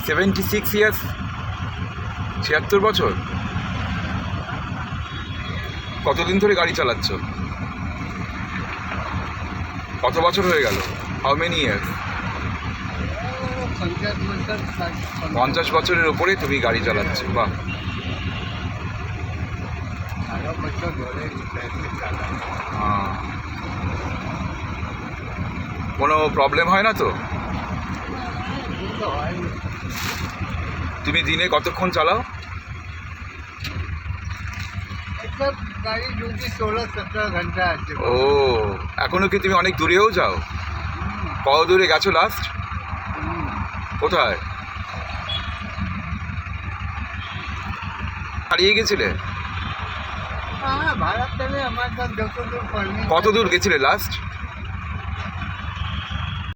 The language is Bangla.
76 ইয়ার্স, 76 বছর। কতদিন ধরে গাড়ি চালাচ্ছ? কত বছর হয়ে গেল? How many years? 50 বছরের ওপরে তুমি গাড়ি চালাচ্ছ। বাহ। কোনো প্রবলেম হয় না তো? তুমি দিনে কতক্ষণ চালাও? গাড়ি ডিউটি 16-17 ঘন্টা আছে। ও, এখনো কি তুমি অনেক দূরেও যাও? কত দূরে গেছো লাস্ট? কোথায় হারিয়ে গেছিলে? হ্যাঁ, ভারত থেকে আমার সাথে যত দূর পারমি। কত দূর গেছিলে লাস্ট?